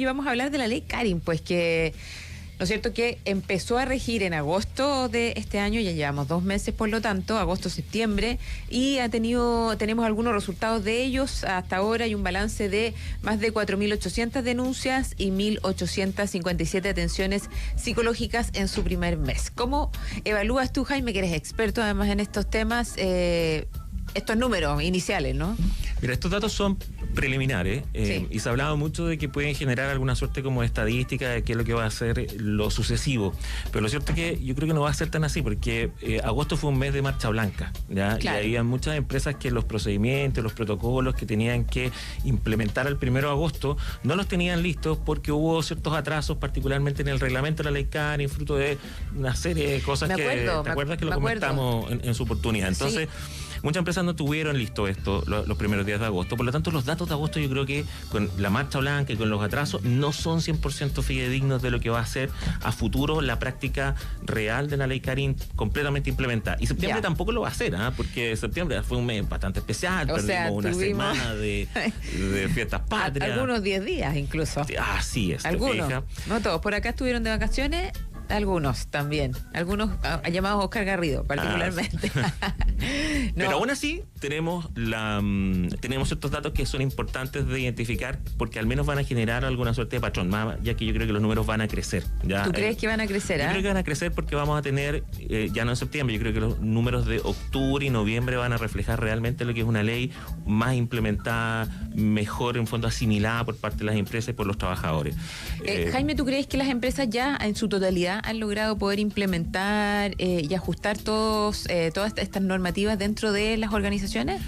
Oye, vamos a hablar de la ley Karin, pues que, ¿no es cierto?, que empezó a regir en agosto de este año, ya llevamos 2 meses, por lo tanto, agosto-septiembre, y tenemos algunos resultados de ellos. Hasta ahora hay un balance de más de 4.800 denuncias y 1.857 atenciones psicológicas en su primer mes. ¿Cómo evalúas tú, Jaime, que eres experto además en estos temas, estos números iniciales, ¿no? Mira, estos datos son preliminares, Sí. y se ha hablado mucho de que pueden generar alguna suerte como de estadística de qué es lo que va a ser lo sucesivo, pero lo cierto es que yo creo que no va a ser tan así, porque agosto fue un mes de marcha blanca, ¿ya? Claro. Y había muchas empresas que los procedimientos, los protocolos que tenían que implementar el 1 de agosto no los tenían listos porque hubo ciertos atrasos, particularmente en el reglamento de la ley Karin, fruto de una serie de cosas ¿te acuerdas que lo comentamos en su oportunidad? Entonces, muchas empresas no tuvieron listo esto los primeros días de agosto. Por lo tanto, los datos de agosto, yo creo que con la marcha blanca y con los atrasos no son 100% fidedignos de lo que va a ser a futuro la práctica real de la ley Karin completamente implementada. Y septiembre tampoco lo va a hacer, porque septiembre fue un mes bastante especial. Perdimos una semana de fiestas patrias. Algunos 10 días incluso. Así es. Algunos. No todos. Por acá estuvieron de vacaciones. Algunos también. Algunos llamados Oscar Garrido, particularmente. No. Pero aún así, tenemos estos datos que son importantes de identificar, porque al menos van a generar alguna suerte de patrón, ya que yo creo que los números van a crecer. ¿Ya? ¿Tú crees que van a crecer? Yo creo que van a crecer porque vamos a tener, ya no en septiembre, yo creo que los números de octubre y noviembre van a reflejar realmente lo que es una ley más implementada, mejor, en fondo asimilada por parte de las empresas y por los trabajadores. Jaime, ¿tú crees que las empresas ya en su totalidad han logrado poder implementar y ajustar todas estas normativas dentro de las organizaciones?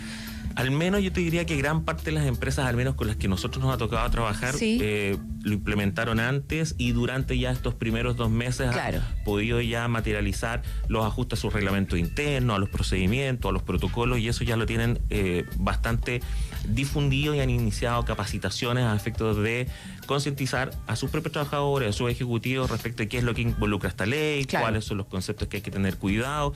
Al menos yo te diría que gran parte de las empresas, al menos con las que nosotros nos ha tocado trabajar, lo implementaron antes y durante ya estos primeros 2 meses han podido ya materializar los ajustes a sus reglamentos internos, a los procedimientos, a los protocolos, y eso ya lo tienen bastante difundido y han iniciado capacitaciones a efectos de concientizar a sus propios trabajadores, a sus ejecutivos respecto de qué es lo que involucra esta ley, cuáles son los conceptos que hay que tener cuidado.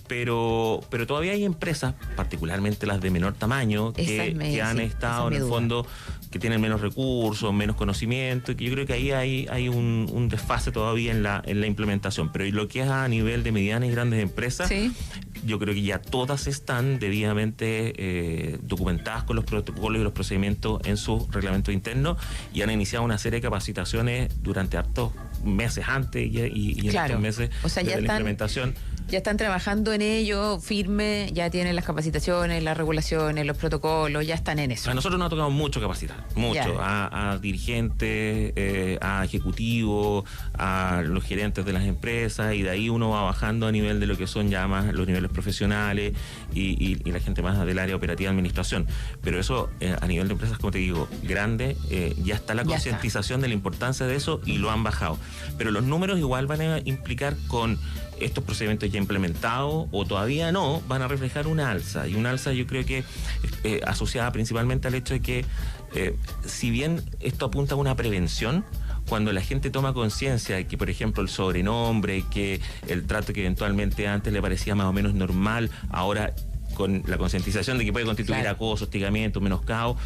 Pero todavía hay empresas, particularmente las de menor tamaño, que han estado en el fondo, que tienen menos recursos, menos conocimiento, y que yo creo que ahí hay un desfase todavía en la implementación. Pero lo que es a nivel de medianas y grandes empresas, yo creo que ya todas están debidamente documentadas con los protocolos y los procedimientos en sus reglamentos internos, y han iniciado una serie de capacitaciones durante hartos meses antes y en estos meses de la implementación. Ya están trabajando en ello, firme, ya tienen las capacitaciones, las regulaciones, los protocolos, ya están en eso. A nosotros nos ha tocado mucho capacitar, mucho, a dirigentes, a ejecutivos, a los gerentes de las empresas, y de ahí uno va bajando a nivel de lo que son ya más los niveles profesionales y la gente más del área operativa de administración. Pero eso, a nivel de empresas, como te digo, grande, ya está la concientización de la importancia de eso y lo han bajado. Pero los números igual van a implicar, con estos procedimientos ya implementados o todavía no, van a reflejar una alza, y una alza yo creo que asociada principalmente al hecho de que si bien esto apunta a una prevención, cuando la gente toma conciencia de que, por ejemplo, el sobrenombre, que el trato que eventualmente antes le parecía más o menos normal, ahora con la concientización de que puede constituir acoso, hostigamiento, menoscabo,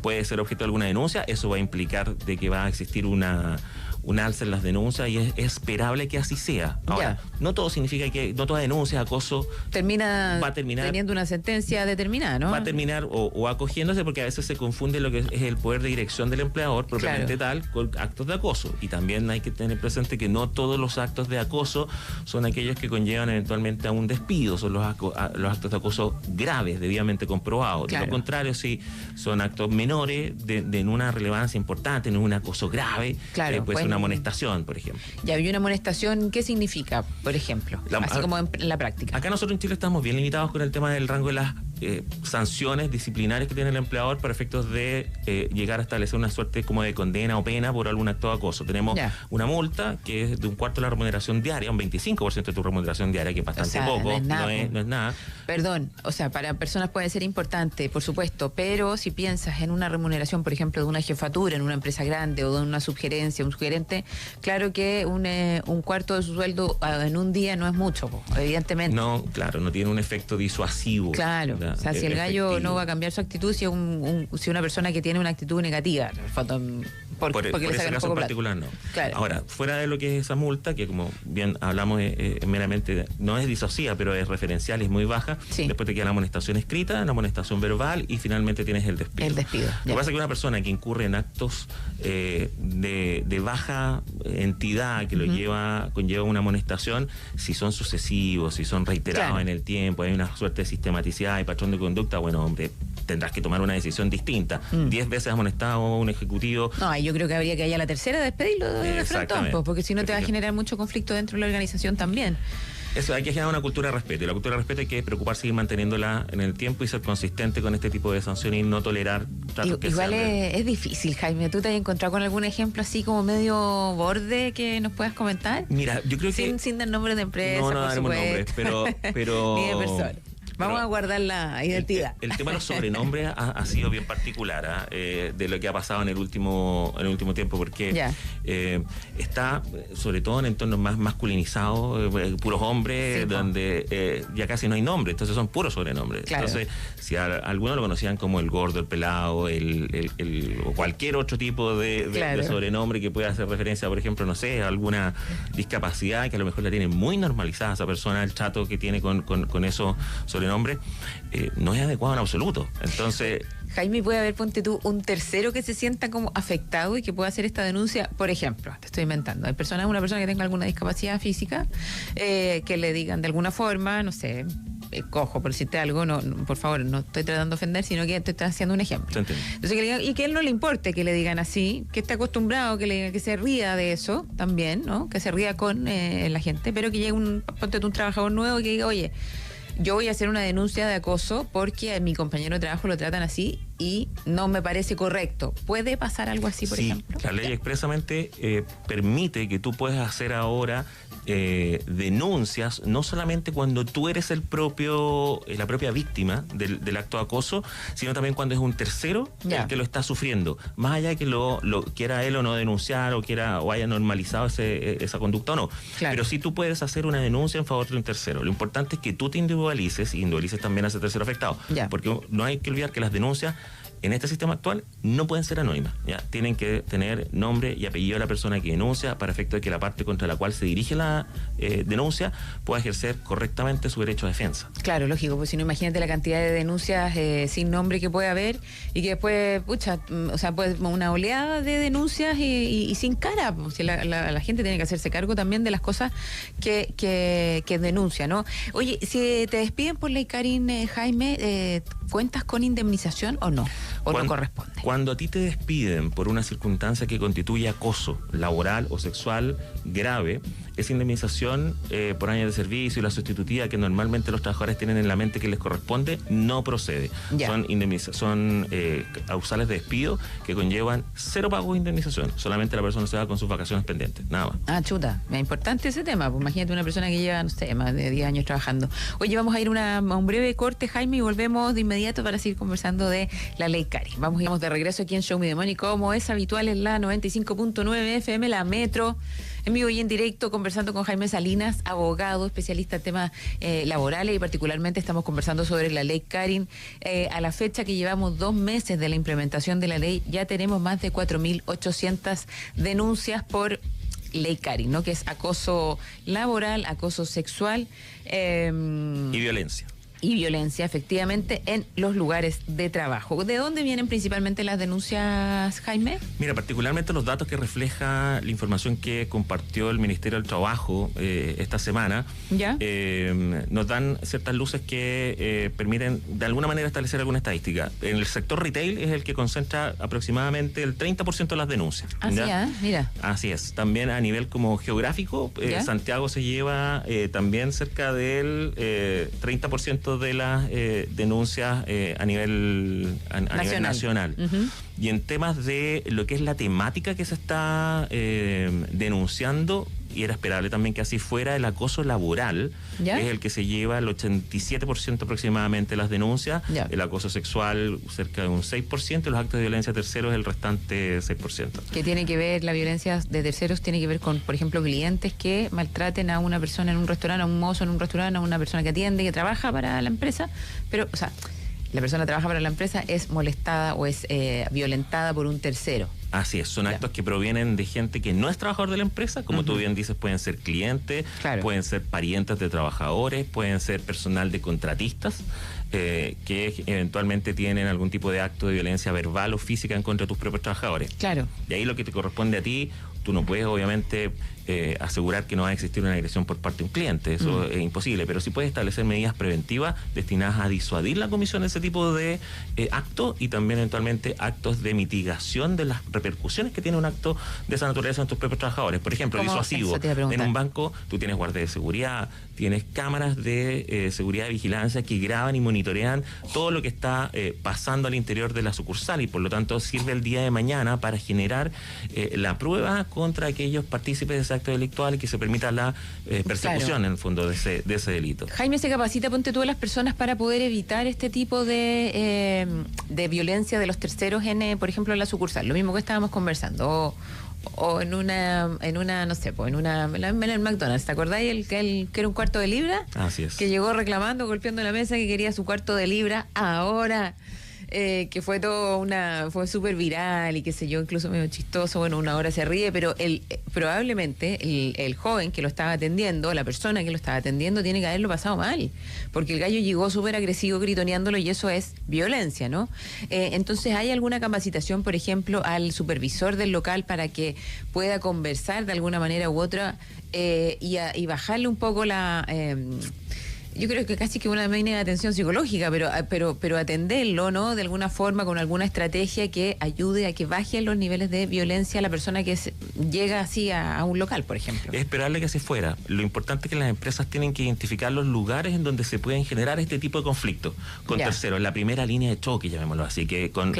puede ser objeto de alguna denuncia, eso va a implicar de que va a existir una alza en las denuncias, y es esperable que así sea. Ahora, no todo significa que, no toda denuncia, acoso va a terminar teniendo una sentencia determinada, ¿no? Va a terminar o acogiéndose, porque a veces se confunde lo que es el poder de dirección del empleador propiamente tal con actos de acoso. Y también hay que tener presente que no todos los actos de acoso son aquellos que conllevan eventualmente a un despido, son los actos de acoso graves, debidamente comprobados. De lo contrario, si son actos menores de una relevancia importante, no es un acoso grave, puede ser una amonestación, por ejemplo. Ya, y una amonestación, ¿qué significa, por ejemplo? Así como en la práctica. Acá nosotros en Chile estamos bien limitados con el tema del rango de las sanciones disciplinarias que tiene el empleador para efectos de llegar a establecer una suerte como de condena o pena por algún acto de acoso. Tenemos una multa que es de 1/4 de la remuneración diaria, un 25% de tu remuneración diaria, que es bastante poco, no es nada. Perdón, para personas puede ser importante, por supuesto, pero si piensas en una remuneración, por ejemplo, de una jefatura en una empresa grande o de una subgerencia, un subgerente, claro que un 1/4 de su sueldo en un día no es mucho, evidentemente. No, claro, no tiene un efecto disuasivo. Claro. O sea, si el gallo efectivo. no va a cambiar su actitud, si una persona que tiene una actitud negativa, en el fondo, porque por le ese sacan un caso poco en plata. particular no. Claro. Ahora, fuera de lo que es esa multa, que como bien hablamos meramente, no es disociada, pero es referencial y es muy baja, Sí. después te queda la amonestación escrita, la amonestación verbal y finalmente tienes el despido. El despido, Lo que ya. pasa es que una persona que incurre en actos de baja entidad que conlleva una amonestación, si son sucesivos, si son reiterados Claro. en el tiempo, hay una suerte de sistematicidad y patrón de conducta, bueno, hombre, tendrás que tomar una decisión distinta. 10 veces amonestado a un ejecutivo. No, yo creo que habría que haya la tercera despedirlo de frontón, pues, porque si no te va a generar mucho conflicto dentro de la organización también. Eso, hay que generar una cultura de respeto. Y la cultura de respeto hay que preocuparse de ir manteniéndola en el tiempo y ser consistente con este tipo de sanciones y no tolerar tratos que Igual sean es difícil, Jaime. ¿Tú te has encontrado con algún ejemplo así como medio borde que nos puedas comentar? Mira, yo creo que... Sin dar nombres de empresa, No por daremos nombres, supuesto. pero... Ni de persona. Vamos a guardar la identidad. El tema de los sobrenombres ha sido bien particular de lo que ha pasado en el último tiempo, porque está, sobre todo en entornos más masculinizados, puros hombres, Sí, donde ya casi no hay nombres, entonces son puros sobrenombres. Claro. Entonces, si algunos lo conocían como el gordo, el pelado, o cualquier otro tipo de sobrenombre que pueda hacer referencia, por ejemplo, no sé, a alguna discapacidad que a lo mejor la tiene muy normalizada esa persona, el trato que tiene con eso sobrenombre, no es adecuado en absoluto. Entonces, Jaime, puede haber, ponte tú, un tercero que se sienta como afectado y que pueda hacer esta denuncia. Por ejemplo, te estoy inventando, hay una persona que tenga alguna discapacidad física, que le digan de alguna forma, no sé, cojo, por decirte algo, no, por favor, no estoy tratando de ofender, sino que te estoy haciendo un ejemplo. Entonces, que le digan, y que a él no le importe que le digan así, que esté acostumbrado, que se ría de eso también, ¿no? Que se ría con la gente, pero que llegue ponte tú, un trabajador nuevo y que diga, oye, yo voy a hacer una denuncia de acoso porque a mi compañero de trabajo lo tratan así y no me parece correcto. ¿Puede pasar algo así, por ejemplo? La ley expresamente permite que tú puedas hacer ahora denuncias, no solamente cuando tú eres la propia víctima del acto de acoso, sino también cuando es un tercero el que lo está sufriendo. Más allá de que lo quiera él o no denunciar o haya normalizado esa conducta o no. Claro. Pero sí tú puedes hacer una denuncia en favor de un tercero. Lo importante es que tú te individualices y individualices también a ese tercero afectado. Porque no hay que olvidar que las denuncias en este sistema actual no pueden ser anónimas, ¿ya? Tienen que tener nombre y apellido de la persona que denuncia para efecto de que la parte contra la cual se dirige la denuncia pueda ejercer correctamente su derecho a defensa. Claro, lógico, pues si no, imagínate la cantidad de denuncias sin nombre que puede haber y que después, pues una oleada de denuncias y sin cara, pues, si la gente tiene que hacerse cargo también de las cosas que denuncia, ¿no? Oye, si te despiden por ley Karin, Jaime, ¿cuentas con indemnización o no? ¿O no corresponde? Cuando a ti te despiden por una circunstancia que constituye acoso laboral o sexual grave, esa indemnización por años de servicio y la sustitutiva que normalmente los trabajadores tienen en la mente que les corresponde, no procede. Son causales de despido que conllevan 0 pago de indemnización. Solamente la persona se va con sus vacaciones pendientes, nada más. Ah, chuta, es importante ese tema. Pues imagínate una persona que lleva, no sé, más de 10 años trabajando. Oye, vamos a ir a un breve corte, Jaime, y volvemos de inmediato para seguir conversando de la ley Karin. Vamos de regreso aquí en Show Me the Money, como es habitual en la 95.9 FM, la Metro, en vivo y en directo, conversando con Jaime Salinas, abogado, especialista en temas laborales, y particularmente estamos conversando sobre la ley Karin. A la fecha que llevamos 2 meses de la implementación de la ley, ya tenemos más de 4.800 denuncias por ley Karin, ¿no? Que es acoso laboral, acoso sexual y violencia. Y violencia, efectivamente, en los lugares de trabajo. ¿De dónde vienen principalmente las denuncias, Jaime? Mira, particularmente los datos que refleja la información que compartió el Ministerio del Trabajo esta semana, nos dan ciertas luces que permiten de alguna manera establecer alguna estadística. En el sector retail es el que concentra aproximadamente el 30% de las denuncias. Mira. Así es. También a nivel como geográfico, Santiago se lleva también cerca del 30% de las denuncias a nivel nacional. Uh-huh. Y en temas de lo que es la temática que se está denunciando, y era esperable también que así fuera, el acoso laboral es el que se lleva el 87% aproximadamente de las denuncias, el acoso sexual cerca de un 6%, y los actos de violencia de terceros el restante 6%. ¿Qué tiene que ver la violencia de terceros? Tiene que ver con, por ejemplo, clientes que maltraten a una persona en un restaurante, a un mozo en un restaurante, a una persona que atiende, que trabaja para la empresa, pero, la persona que trabaja para la empresa es molestada o es violentada por un tercero. Así es, son actos que provienen de gente que no es trabajador de la empresa, como tú bien dices, pueden ser clientes, pueden ser parientes de trabajadores, pueden ser personal de contratistas, que eventualmente tienen algún tipo de acto de violencia verbal o física en contra de tus propios trabajadores. Claro. Y ahí lo que te corresponde a ti, tú no puedes obviamente asegurar que no va a existir una agresión por parte de un cliente, eso es imposible, pero sí puedes establecer medidas preventivas destinadas a disuadir la comisión de ese tipo de actos y también eventualmente actos de mitigación de las repercusiones que tiene un acto de esa naturaleza en tus propios trabajadores. Por ejemplo, disuasivo. En un banco tú tienes guardia de seguridad, tienes cámaras de seguridad y vigilancia que graban y monitorean todo lo que está pasando al interior de la sucursal y por lo tanto sirve el día de mañana para generar la prueba contra aquellos partícipes de ese acto delictual y que se permita la persecución en el fondo de ese delito. Jaime, ¿se capacita, ponte tú, a las personas para poder evitar este tipo de violencia de los terceros en, por ejemplo, en la sucursal? Lo mismo que estábamos conversando. O en una, no sé, pues en el McDonald's, ¿te acordáis? El que era un cuarto de libra. Así es. Que llegó reclamando, golpeando la mesa, que quería su cuarto de libra ahora. Que fue fue súper viral y qué sé yo, incluso medio chistoso, bueno, una hora se ríe, pero probablemente el joven que lo estaba atendiendo, la persona que lo estaba atendiendo, tiene que haberlo pasado mal, porque el gallo llegó súper agresivo gritoneándolo y eso es violencia, ¿no? Entonces, ¿hay alguna capacitación, por ejemplo, al supervisor del local para que pueda conversar de alguna manera u otra y bajarle un poco la... yo creo que casi que una medida de atención psicológica, pero atenderlo, ¿no? De alguna forma, con alguna estrategia que ayude a que bajen los niveles de violencia a la persona que llega así a un local, por ejemplo. Es esperable que se fuera. Lo importante es que las empresas tienen que identificar los lugares en donde se pueden generar este tipo de conflictos con terceros. La primera línea de choque, llamémoslo así, que con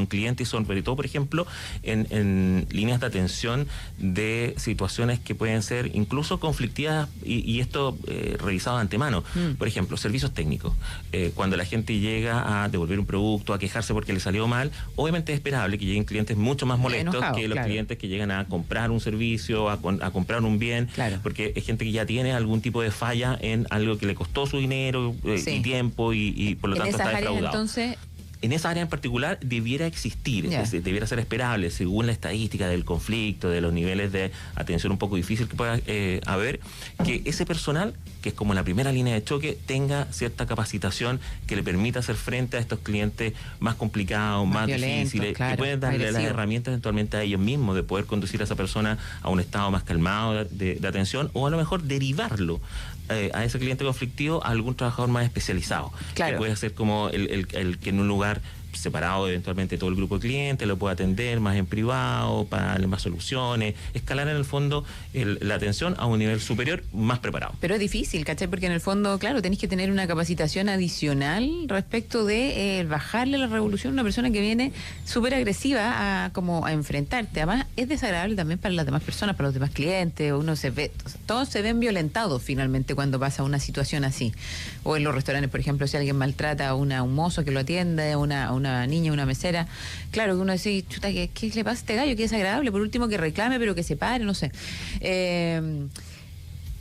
clientes y sobre todo, por ejemplo, en líneas de atención de situaciones que pueden ser incluso conflictivas y esto revisado de antemano. Por ejemplo, servicios técnicos. Cuando la gente llega a devolver un producto, a quejarse porque le salió mal, obviamente es esperable que lleguen clientes mucho más molestos que los clientes que llegan a comprar un servicio, a comprar un bien, porque es gente que ya tiene algún tipo de falla en algo que le costó su dinero y tiempo y por lo tanto está defraudado. Entonces, en esa área en particular debiera existir, debiera ser esperable según la estadística del conflicto, de los niveles de atención un poco difícil que pueda haber, que ese personal, que es como la primera línea de choque, tenga cierta capacitación que le permita hacer frente a estos clientes más complicados, más difíciles, que pueden darle las herramientas eventualmente a ellos mismos de poder conducir a esa persona a un estado más calmado de atención o a lo mejor derivarlo a ese cliente conflictivo a algún trabajador más especializado, que puede ser como el que en un lugar separado eventualmente todo el grupo de clientes, lo puede atender más en privado, para darle más soluciones, escalar en el fondo la atención a un nivel superior, más preparado. Pero es difícil, ¿cachai? Porque en el fondo, claro, tenés que tener una capacitación adicional respecto de bajarle la revolución a una persona que viene súper agresiva a enfrentarte. Además, es desagradable también para las demás personas, para los demás clientes, uno se ve, todos se ven violentados finalmente cuando pasa una situación así. O en los restaurantes, por ejemplo, si alguien maltrata a un mozo que lo atiende, a una niña, una mesera, claro que uno dice, chuta, ¿qué le pasa a este gallo? Que es desagradable, por último que reclame, pero que se pare, no sé.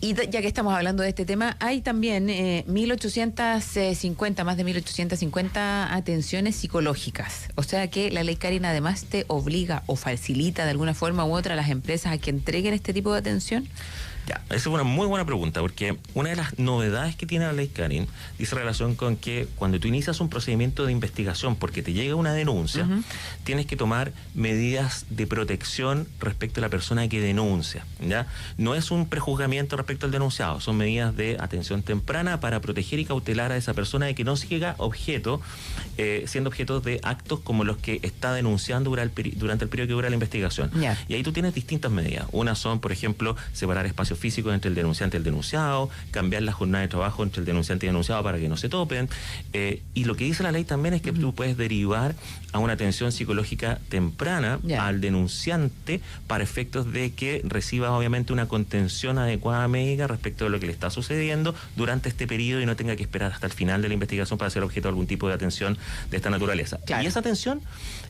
Y ya que estamos hablando de este tema, hay también 1.850, más de 1.850 atenciones psicológicas. O sea que la ley Karin además te obliga o facilita de alguna forma u otra a las empresas a que entreguen este tipo de atención. Ya, esa es una muy buena pregunta, porque una de las novedades que tiene la ley Karin dice relación con que cuando tú inicias un procedimiento de investigación porque te llega una denuncia, tienes que tomar medidas de protección respecto a la persona que denuncia, ¿ya? No es un prejuzgamiento respecto al denunciado, son medidas de atención temprana para proteger y cautelar a esa persona de que no siga siendo objeto de actos como los que está denunciando durante el periodo que dura la investigación. Y ahí tú tienes distintas medidas. Unas son, por ejemplo, separar espacios físicos entre el denunciante y el denunciado, cambiar la jornada de trabajo entre el denunciante y el denunciado para que no se topen, y lo que dice la ley también es que tú puedes derivar a una atención psicológica temprana al denunciante para efectos de que reciba obviamente una contención adecuada médica respecto de lo que le está sucediendo durante este periodo y no tenga que esperar hasta el final de la investigación para ser objeto de algún tipo de atención de esta naturaleza. Y esa atención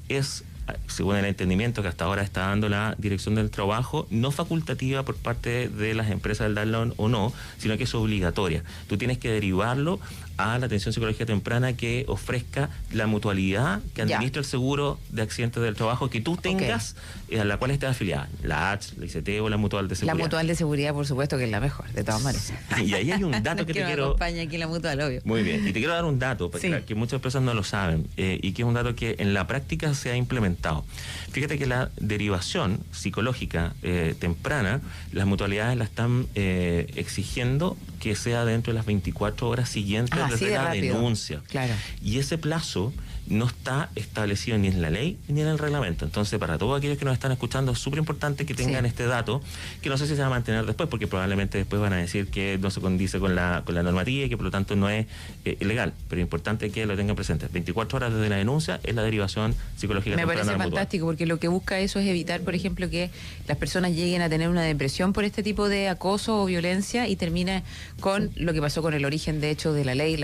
es, según el entendimiento que hasta ahora está dando la Dirección del Trabajo, no facultativa por parte de las empresas del darlo o no, sino que es obligatoria. Tú tienes que derivarlo a la atención psicológica temprana que ofrezca la mutualidad que administra el seguro de accidentes del trabajo que tú tengas, a la cual estés afiliada, la ACH, la ICT o la Mutual de Seguridad. La Mutual de Seguridad, por supuesto, que es la mejor, de todas maneras. Y ahí hay un dato que te quiero... me acompaña aquí la Mutual, obvio. Muy bien, y te quiero dar un dato, que muchas personas no lo saben, y que es un dato que en la práctica se ha implementado. Fíjate que la derivación psicológica temprana, las mutualidades la están exigiendo que sea dentro de las 24 horas siguientes desde la denuncia. Claro. Y ese plazo no está establecido ni en la ley ni en el reglamento. Entonces, para todos aquellos que nos están escuchando, es súper importante que tengan este dato, que no sé si se va a mantener después, porque probablemente después van a decir que no se condice con la normativa y que por lo tanto no es ilegal. Pero es importante que lo tengan presente. 24 horas desde la denuncia es la derivación psicológica temprana. Me parece fantástico, porque lo que busca eso es evitar, por ejemplo, que las personas lleguen a tener una depresión por este tipo de acoso o violencia y termine con lo que pasó con el origen, de hecho, de la ley,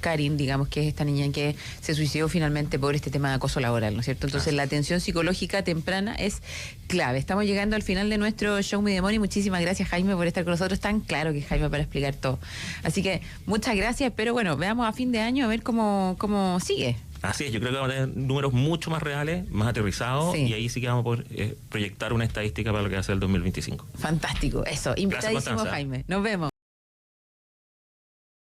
Karin, digamos, que es esta niña que se suicidó finalmente por este tema de acoso laboral, ¿no es cierto? Entonces, la atención psicológica temprana es clave. Estamos llegando al final de nuestro Show Me the Money. Muchísimas gracias, Jaime, por estar con nosotros. Tan claro que Jaime para explicar todo. Así que muchas gracias, pero bueno, veamos a fin de año a ver cómo sigue. Así es, yo creo que vamos a tener números mucho más reales, más aterrizados, y ahí sí que vamos a poder proyectar una estadística para lo que va a ser el 2025. Fantástico, eso. Invitadísimo, Jaime. Nos vemos.